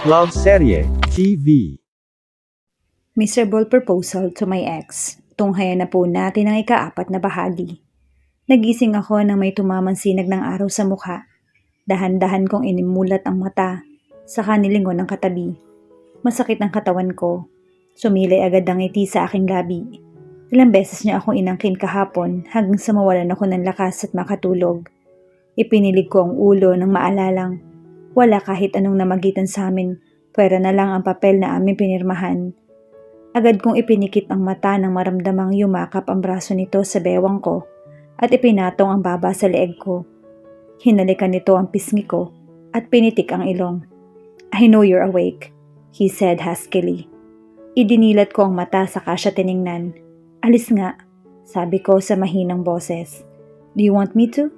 Love Serye TV. Miserable proposal to my ex. Tunghayan na po natin ang ika-4 na bahagi. Nagising ako nang may tumamang sinag ng araw sa mukha. Dahan-dahan kong inimulat ang mata, saka nilingon ang katabi. Masakit ang katawan ko. Sumilay agad ang ngiti sa aking labi. Ilang beses niya akong inangkin kahapon hanggang sa mawalan ako ng lakas at makatulog. Ipinilig ko ang ulo nang maalalang wala kahit anong namagitan sa amin, pwera na lang ang papel na aming pinirmahan. Agad kong ipinikit ang mata nang maramdamang yumakap ang braso nito sa bewang ko at ipinatong ang baba sa leeg ko. Hinalikan nito ang pisngi ko at pinitik ang ilong. "I know you're awake," he said huskily. Idinilat ko ang mata saka siya tiningnan. "Alis nga," sabi ko sa mahinang boses. "Do you want me to?"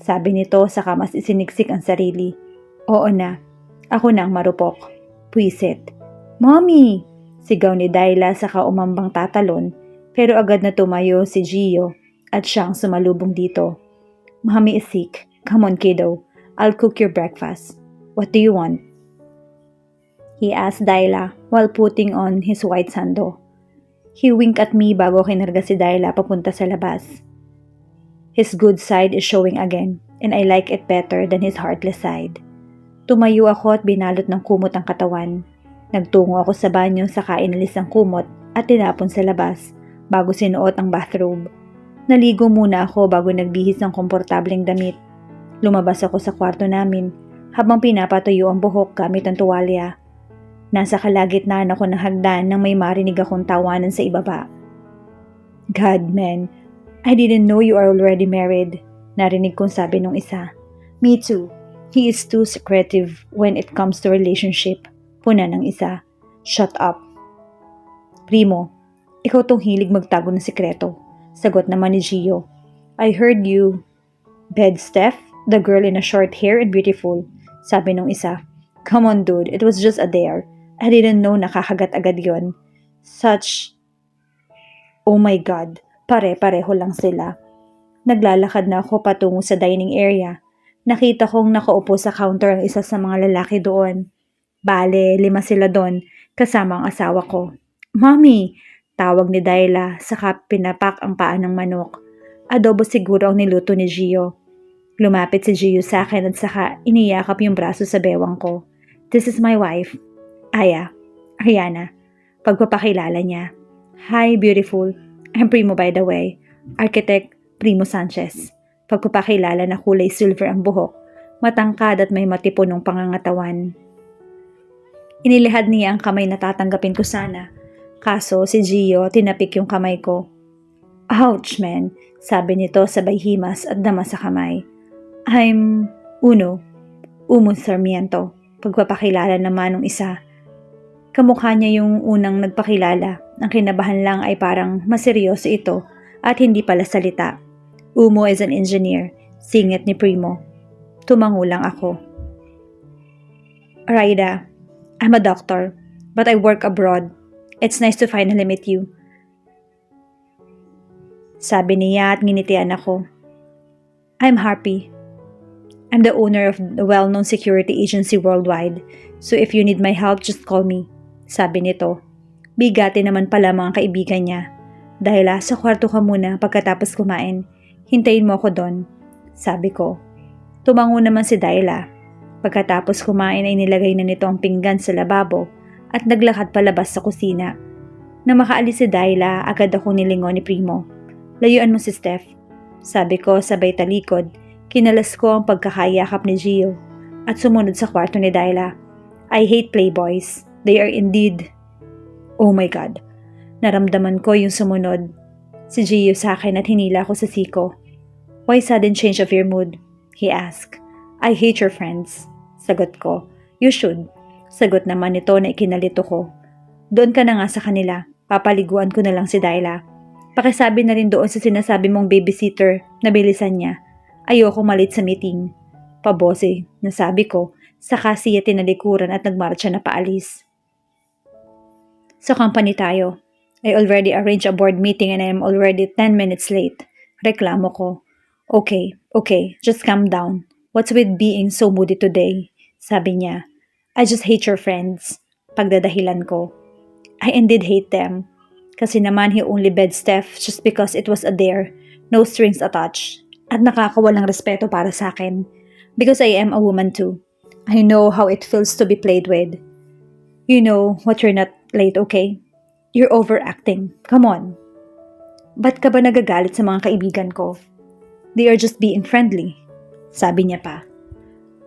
Sabi nito saka mas isiniksik ang sarili. "Oo na, ako na ang marupok." Puwisit. "Mommy!" Sigaw ni Dayla saka umambang tatalon, pero agad na tumayo si Gio at siyang sumalubong dito. "Mommy is sick. Come on, kiddo. I'll cook your breakfast. What do you want?" he asked Dayla while putting on his white sando. He winked at me bago kinarga si Dayla papunta sa labas. His good side is showing again, and I like it better than his heartless side. Tumayo ako at binalot ng kumot ang katawan. Nagtungo ako sa banyo saka inalis ang kumot at tinapon sa labas bago sinuot ang bathrobe. Naligo muna ako bago nagbihis ng komportableng damit. Lumabas ako sa kwarto namin habang pinapatuyo ang buhok gamit ang tuwalya. Nasa kalagitnaan ako ng hagdan nang may marinig akong tawanan sa ibaba. "God, man, I didn't know you are already married," narinig kong sabi nung isa. "Me too. He is too secretive when it comes to relationship," puna ng isa. "Shut up." "Primo, ikaw tong hilig magtago ng sikreto," sagot naman ni Gio. "I heard you bed Steph, the girl in a short hair and beautiful," sabi nung isa. "Come on dude, it was just a dare. I didn't know nakakagat agad yon. Such... Oh my God, pare-pareho lang sila." Naglalakad na ako patungo sa dining area. Nakita kong nakaupo sa counter ang isa sa mga lalaki doon. Bale, 5 sila doon, kasama ang asawa ko. "Mommy!" tawag ni Dayla, saka pinapak ang paa ng manok. Adobo siguro ang niluto ni Gio. Lumapit si Gio sa akin at saka iniyakap yung braso sa bewang ko. "This is my wife, Aya, Ariana." Pagpapakilala niya. "Hi, beautiful. I'm Primo by the way. Architect Primo Sanchez." Pagpapakilala na kulay silver ang buhok, matangkad at may matipunong pangangatawan. Inilihad niya ang kamay na tatanggapin ko sana. Kaso si Gio tinapik yung kamay ko. "Ouch, man," sabi nito sabay himas at dama sa kamay. "I'm Umo Sarmiento." Pagpapakilala naman ng isa. Kamukha niya yung unang nagpakilala. Ang kinabahan lang ay parang maseryoso ito at hindi pala salita. "Umo is an engineer," singit ni Primo. Tumango lang ako. "Raida, I'm a doctor, but I work abroad. It's nice to finally meet you," sabi niya at nginitian ako. "I'm Harpy. I'm the owner of the well-known security agency worldwide, so if you need my help, just call me," sabi nito. Bigati naman pala mga kaibigan niya. "Dahil sa kwarto ka muna pagkatapos kumain. Hintayin mo ako doon," sabi ko. Tumango naman si Dayla. Pagkatapos kumain ay nilagay na nito ang pinggan sa lababo at naglakad palabas sa kusina. Nang makaalis si Dayla, agad ako nilingon ni Primo. "Layuan mo si Steph," sabi ko sabay talikod. Kinalas ko ang pagkakayakap ni Gio at sumunod sa kwarto ni Dayla. I hate playboys. They are indeed... Oh my God. Naramdaman ko yung sumunod. Si Gio sa akin at hinila ko sa siko. "Why sudden change of your mood?" he asked. "I hate your friends," sagot ko. "You should," sagot naman nito na ikinalito ko. "Doon ka na nga sa kanila. Papaliguan ko na lang si Dayla. Pakisabi na rin doon sa sinasabi mong babysitter na bilisan niya. Ayoko malit sa meeting." Pabose, nasabi ko, saka siya tinalikuran at nagmarcha na paalis. "Sa company tayo. I already arranged a board meeting and I am already 10 minutes late." Reklamo ko. Okay, just calm down. What's with being so moody today?" Sabi niya, I just hate your friends. Pagdadahilan ko. I indeed hate them. Kasi naman he only bed Steph just because it was a dare. No strings attached. At nakakawalang respeto para sa akin. Because I am a woman too. I know how it feels to be played with. You know what you're not late, okay? You're overacting. Come on. Ba't ka ba nagagalit sa mga kaibigan ko? They are just being friendly. Sabi niya pa.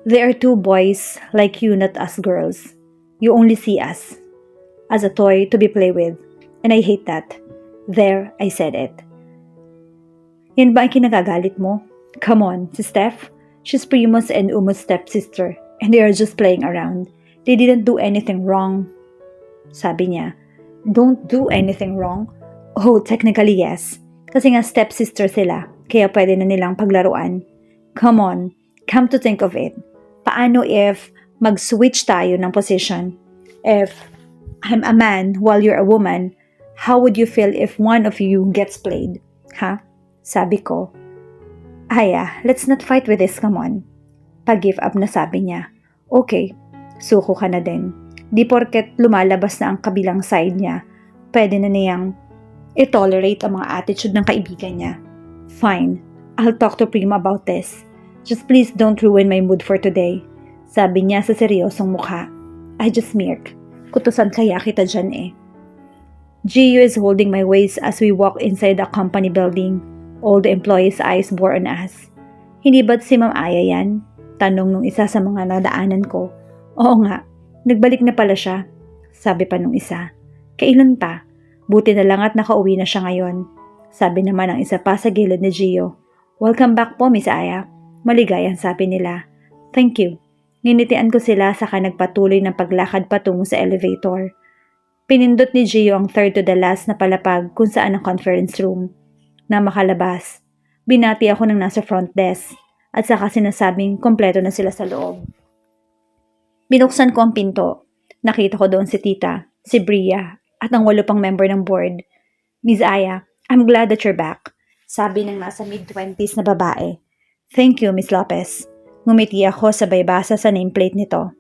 They are two boys like you, not us girls. You only see us as a toy to be played with. And I hate that. There, I said it. Yan ba ang kinagagalit mo? Come on, si Steph. She's Primo's and Umo's stepsister. And they are just playing around. They didn't do anything wrong. Sabi niya, don't do anything wrong? Oh, technically yes. Kasi nga stepsister sila, kaya pwede na nilang paglaruan. Come on, come to think of it. Paano if mag-switch tayo ng position? If I'm a man while you're a woman, how would you feel if one of you gets played? Ha? Sabi ko, Aya, let's not fight with this, come on. Pag-give up na sabi niya. Okay, suko ka na din. Di porket lumalabas na ang kabilang side niya, pwede na niyang i-tolerate ang mga attitude ng kaibigan niya. Fine, I'll talk to Prima about this. Just please don't ruin my mood for today. Sabi niya sa seryosong mukha. I just smirk. Kutusan kaya kita dyan eh. Gio is holding my waist as we walk inside the company building. All the employees' eyes bore on us. Hindi ba't si Ma'am Aya yan? Tanong nung isa sa mga nadaanan ko. Oo nga, nagbalik na pala siya. Sabi pa nung isa. Kailan pa? Buti na lang at nakauwi na siya ngayon. Sabi naman ang isa pa sa gilid ni Gio. Welcome back po, Miss Aya. Maligayang sabi nila. Thank you. Nginitian ko sila saka nagpatuloy ng paglakad patungo sa elevator. Pinindot ni Gio ang third to the last na palapag kung saan ang conference room. Na makalabas, binati ako ng nasa front desk at saka sinasabing kompleto na sila sa loob. Binuksan ko ang pinto. Nakita ko doon si Tita, si Bria, at ang 8 pang member ng board. Miss Aya, I'm glad that you're back. Sabi ng nasa mid-20s na babae. Thank you, Miss Lopez. Ngumiti ako sabay basa sa nameplate nito.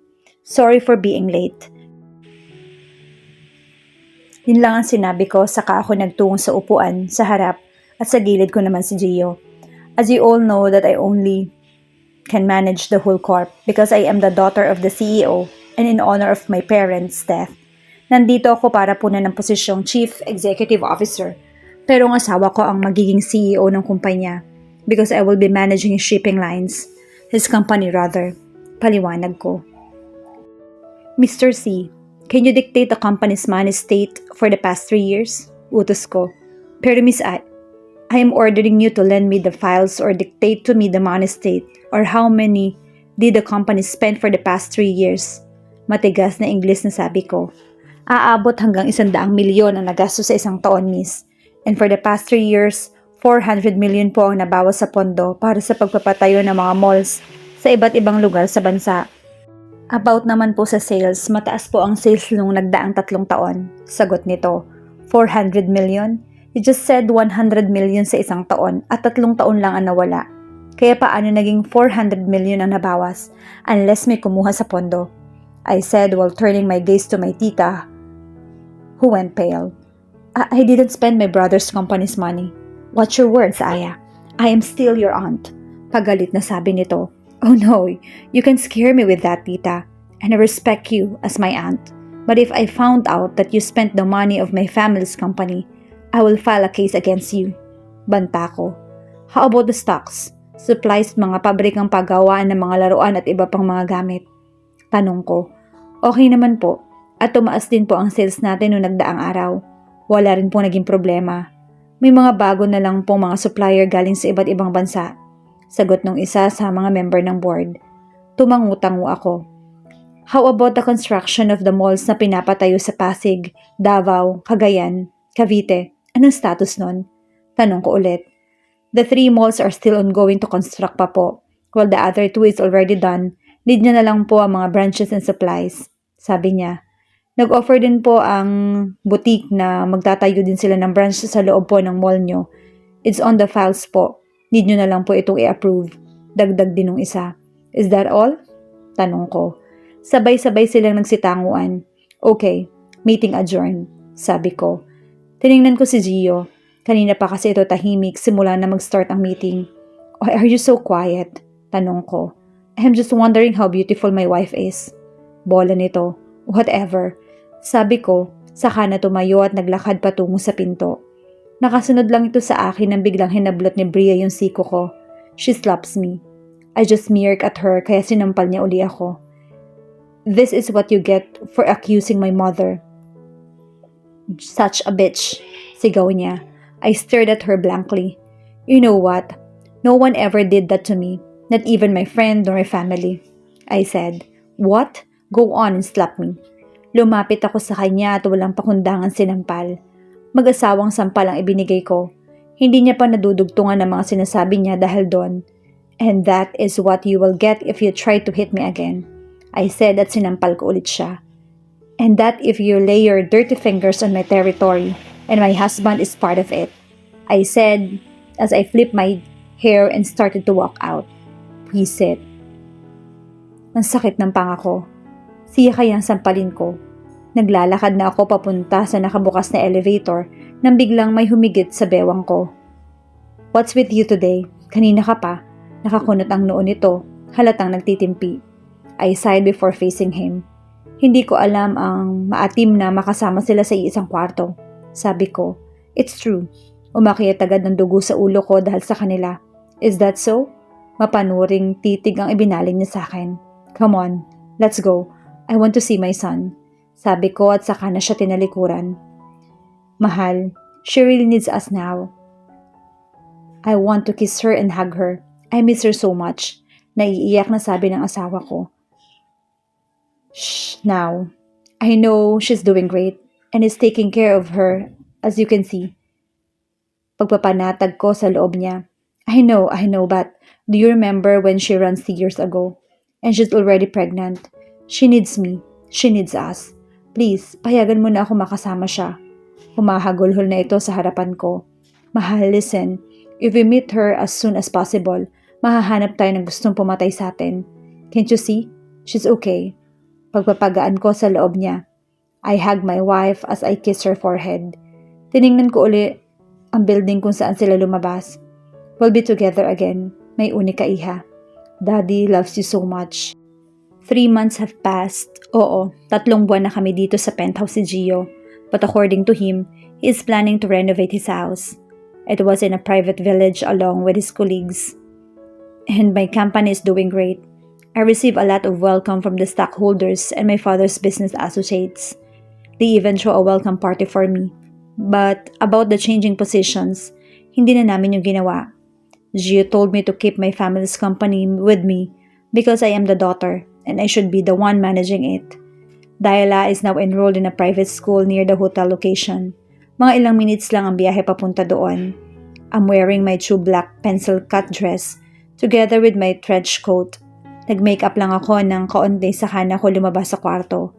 Sorry for being late. Yun lang ang sinabi ko saka ako nagtungo sa upuan sa harap at sa gilid ko naman si Gio. As you all know that I only can manage the whole corp because I am the daughter of the CEO and in honor of my parents' death. Nandito ako para punan ng posisyong Chief Executive Officer pero ang asawa ko ang magiging CEO ng kumpanya because I will be managing his shipping lines. His company rather. Paliwanag ko. Mr. C, can you dictate the company's money state for the past 3 years? Utos ko. Pero Miss I am ordering you to lend me the files or dictate to me the money state or how many did the company spend for the past 3 years. Matigas na English na sabi ko. Aabot hanggang 100 milyon ang nagasto sa isang taon, miss. And for the past 3 years, 400 million po ang nabawas sa pondo para sa pagpapatayo ng mga malls sa iba't ibang lugar sa bansa. About naman po sa sales, mataas po ang sales nung nagdaang 3 taon. Sagot nito, 400 million? You just said 100 million sa isang taon at 3 taon lang ang nawala. Kaya paano naging 400 million ang nabawas unless may kumuha sa pondo? I said while turning my gaze to my tita, who went pale. I didn't spend my brother's company's money. Watch your words, Aya. I am still your aunt. Pagalit na sabi nito. Oh no, you can scare me with that, tita. And I respect you as my aunt. But if I found out that you spent the money of my family's company, I will file a case against you. Banta ko. How about the stocks, supplies at mga pabrikang paggawaan ng mga laruan at iba pang mga gamit? Tanong ko. Okay naman po. At tumaas din po ang sales natin noong nagdaang araw. Wala rin po naging problema. May mga bago na lang pong mga supplier galing sa iba't ibang bansa. Sagot nung isa sa mga member ng board. Tumangutango ako. How about the construction of the malls na pinapatayo sa Pasig, Davao, Cagayan, Cavite? Anong status nun? Tanong ko ulit. The 3 malls are still ongoing to construct pa po. While the other 2 is already done, need niya na lang po ang mga branches and supplies. Sabi niya. Nag-offer din po ang boutique na magtatayo din sila ng branch sa loob po ng mall nyo. It's on the files po. Need nyo na lang po itong i-approve. Dagdag din ng isa. Is that all? Tanong ko. Sabay-sabay silang nagsitanguan. Okay, meeting adjourned, sabi ko. Tiningnan ko si Gio. Kanina pa kasi ito tahimik simula na mag-start ang meeting. Why are you so quiet? Tanong ko. I'm just wondering how beautiful my wife is. Bola nito. Whatever. Sabi ko, saka na tumayo at naglakad patungo sa pinto. Nakasunod lang ito sa akin nang biglang hinablot ni Bria yung siko ko. She slaps me. I just smirk at her kaya sinampal niya uli ako. This is what you get for accusing my mother. Such a bitch, sigaw niya. I stared at her blankly. You know what? No one ever did that to me. Not even my friend nor my family. I said, what? Go on and slap me. Lumapit ako sa kanya at walang pakundangan sinampal. Mag-asawang sampal ang ibinigay ko. Hindi niya pa nadudugtungan ng mga sinasabi niya dahil doon. And that is what you will get if you try to hit me again. I said at sinampal ko ulit siya. And that if you lay your dirty fingers on my territory and my husband is part of it. I said as I flipped my hair and started to walk out. He said, ang sakit ng panga ko. Siya kayang sampalin ko. Naglalakad na ako papunta sa nakabukas na elevator nang biglang may humigit sa bewang ko. What's with you today? Kanina ka pa. Nakakunot ang noo nito. Halatang nagtitimpi. I sighed before facing him. Hindi ko alam ang maatim na makasama sila sa isang kwarto. Sabi ko, it's true. Umakyat agad ng dugo sa ulo ko dahil sa kanila. Is that so? Mapanuring titig ang ibinaling niya sa akin. Come on, let's go. I want to see my son. Sabi ko at saka na siya tinalikuran. Mahal, she really needs us now. I want to kiss her and hug her. I miss her so much. Naiiyak na sabi ng asawa ko. Shh, now. I know she's doing great and is taking care of her, as you can see. Pagpapanatag ko sa loob niya. I know, but do you remember when she ran 3 years ago? And she's already pregnant. She needs me. She needs us. Please, payagan mo na ako makasama siya. Humahagulhol na ito sa harapan ko. Mahal, listen. If we meet her as soon as possible, mahahanap tayo ng gustong pumatay sa atin. Can't you see? She's okay. Pagpapagaan ko sa loob niya. I hug my wife as I kiss her forehead. Tiningnan ko uli ang building kung saan sila lumabas. We'll be together again, may unika iha. Daddy loves you so much. 3 months have passed. Oo, 3 buwan na kami dito sa penthouse si Gio. But according to him, he is planning to renovate his house. It was in a private village along with his colleagues. And my company is doing great. I receive a lot of welcome from the stockholders and my father's business associates. They even throw a welcome party for me. But about the changing positions, hindi na namin yung ginawa. Gio told me to keep my family's company with me because I am the daughter and I should be the one managing it. Daila is now enrolled in a private school near the hotel location. Mga ilang minutes lang ang biyahe papunta doon. I'm wearing my true black pencil cut dress together with my trench coat. Nag-makeup lang ako ng kaunti saka na ako lumabas sa kwarto.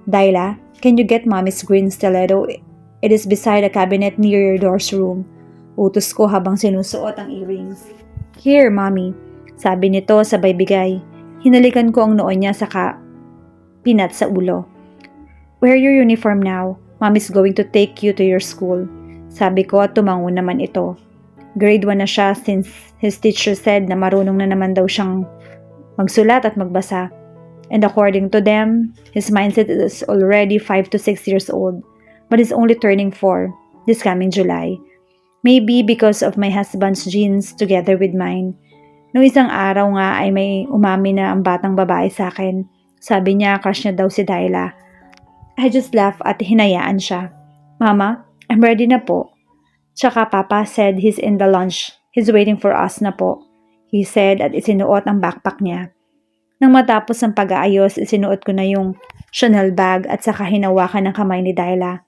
Daila, can you get mommy's green stiletto? It is beside a cabinet near your door's room. Utos ko habang sinusuot ang earrings. Here, mommy. Sabi nito sabay bigay. Hinalikan ko ang noo niya saka pinat sa ulo. Wear your uniform now. Mommy's going to take you to your school. Sabi ko at tumango naman ito. Grade 1 na siya since his teacher said na marunong na naman daw siyang magsulat at magbasa. And according to them, his mindset is already 5 to 6 years old, but is only turning 4 this coming July. Maybe because of my husband's genes together with mine. Noong isang araw nga ay may umami na ang batang babae sa akin. Sabi niya crush niya daw si Daila. I just laugh at hinayaan siya. Mama, I'm ready na po. Tsaka Papa said he's in the lunch. He's waiting for us na po. He said at isinuot ang backpack niya. Nang matapos ang pag-aayos, isinuot ko na yung Chanel bag at saka hinawakan ng kamay ni Daila.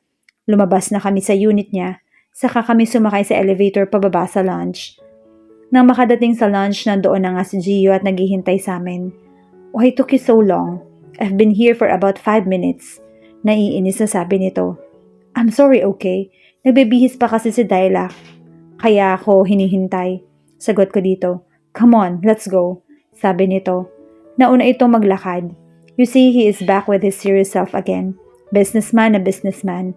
Lumabas na kami sa unit niya, saka kami sumakay sa elevator pababa sa lunch. Nang makadating sa lunch, nandoon na nga si Gio at naghihintay sa amin. Why took you so long? I've been here for about 5 minutes. Naiinis na sabi nito. I'm sorry, okay? Nagbibihis pa kasi si Daila. Kaya ako hinihintay. Sagot ko dito. Come on, let's go. Sabi nito. Nauna itong maglakad. You see, he is back with his serious self again. Businessman na businessman.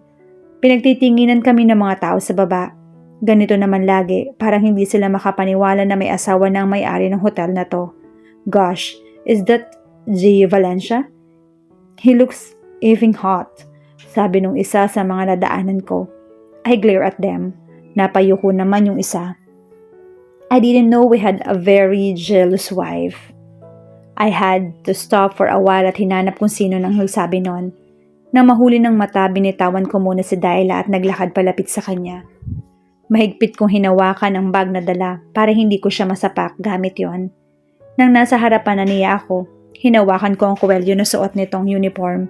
Pinagtitinginan kami ng mga tao sa baba. Ganito naman lagi, parang hindi sila makapaniwala na may asawa na ang may-ari ng hotel na to. Gosh, is that G. Valencia? He looks even hot, sabi nung isa sa mga nadaanan ko. I glare at them. Napayuko naman yung isa. I didn't know we had a very jealous wife. I had to stop for a while at hinanap kung sino nang nagsabi nun. Nang mahuli ng mata, binitawan ko muna si Dayla at naglakad palapit sa kanya. Mahigpit kong hinawakan ang bag na dala para hindi ko siya masapak gamit yon. Nang nasa harapan na niya ako, hinawakan ko ang kuwelyo na suot nitong uniform.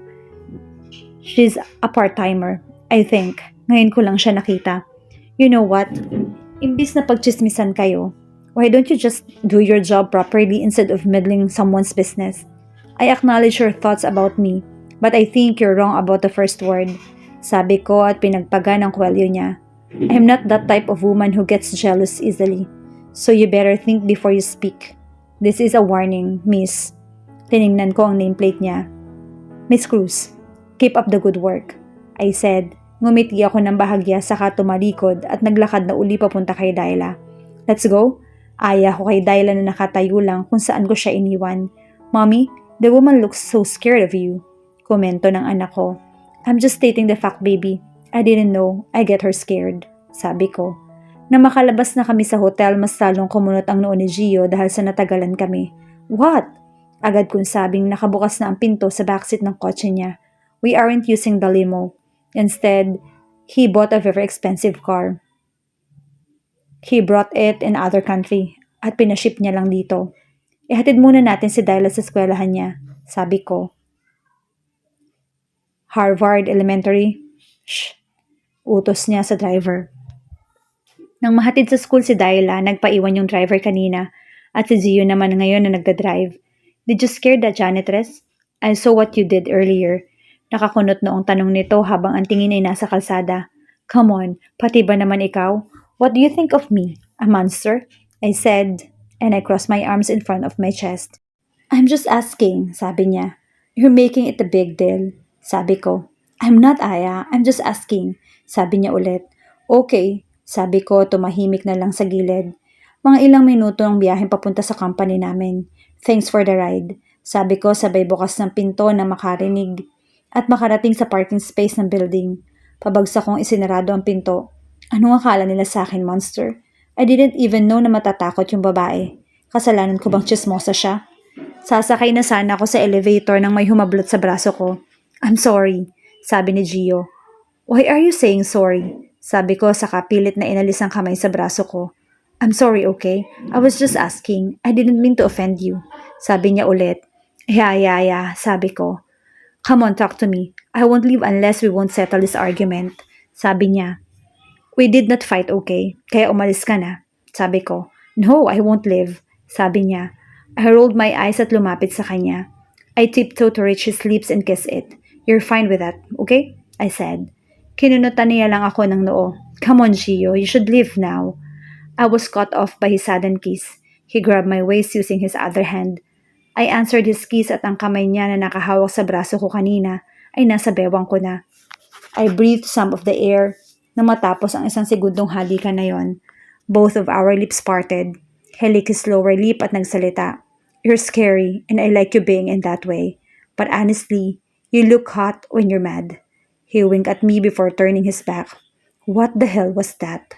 She's a part-timer, I think. Ngayon ko lang siya nakita. You know what? Imbis na pagchismisan kayo, why don't you just do your job properly instead of meddling someone's business? I acknowledge your thoughts about me, but I think you're wrong about the first word. Sabi ko at pinagpaga ng kuwelyo niya. I'm not that type of woman who gets jealous easily. So you better think before you speak. This is a warning, miss. Tiningnan ko ang nameplate niya. Miss Cruz, keep up the good work. I said. Ngumiti ako ng bahagya saka tumalikod at naglakad na uli papunta kay Dayla. Let's go? Aya ko kay Dayla na nakatayo lang kung saan ko siya iniwan. Mommy, the woman looks so scared of you. Komento ng anak ko. I'm just stating the fact, baby. I didn't know. I get her scared. Sabi ko. Nang makalabas na kami sa hotel, mas lalong kumunot ang noo ni Gio dahil sa natagalan kami. What? Agad kong sabing nakabukas na ang pinto sa backseat ng kotse niya. We aren't using the limo. Instead, he bought a very expensive car. He brought it in other country at pinaship niya lang dito. Ihatid muna natin si Dayla sa eskwelahan niya. Sabi ko. Harvard Elementary. Shh. Utos niya sa driver. Nang mahatid sa school si Dayla, nagpaiwan yung driver kanina at si Gio naman ngayon na nagda-drive. Did you scare the janitress? I saw what you did earlier. Nakakunot noong tanong nito habang ang tingin ay nasa kalsada. Come on, pati ba naman ikaw? What do you think of me? A monster? I said, and I crossed my arms in front of my chest. I'm just asking, sabi niya. You're making it a big deal. Sabi ko. I'm not, Aya. I'm just asking. Sabi niya ulit. Okay, sabi ko, tumahimik na lang sa gilid. Mga ilang minuto ang biyahe papunta sa company namin. Thanks for the ride. Sabi ko sabay bukas ng pinto na makarinig at makarating sa parking space ng building. Pabagsak kong isinarado ang pinto. Anong akala nila sa akin, monster? I didn't even know na matatakot yung babae. Kasalanan ko bang chismosa siya? Sasakay na sana ako sa elevator nang may humablot sa braso ko. I'm sorry, sabi ni Gio. Why are you saying sorry? Sabi ko sa kapilit na inalis ang kamay sa braso ko. I'm sorry, okay? I was just asking. I didn't mean to offend you. Sabi niya ulit. Yeah, sabi ko. Come on, talk to me. I won't leave unless we won't settle this argument. Sabi niya. We did not fight, okay? Kaya umalis ka na. Sabi ko. No, I won't leave. Sabi niya. I rolled my eyes at lumapit sa kanya. I tiptoed to reach his lips and kiss it. You're fine with that, okay? I said. Kinunutan niya lang ako ng noo. Come on, Gio, you should leave now. I was caught off by his sudden kiss. He grabbed my waist using his other hand. I answered his kiss at ang kamay niya na nakahawak sa braso ko kanina ay nasa bewang ko na. I breathed some of the air na matapos ang isang segundong halikan na yon. Both of our lips parted. He licked his lower lip at nagsalita. You're scary and I like you being in that way. But honestly, you look hot when you're mad. He winked at me before turning his back. What the hell was that?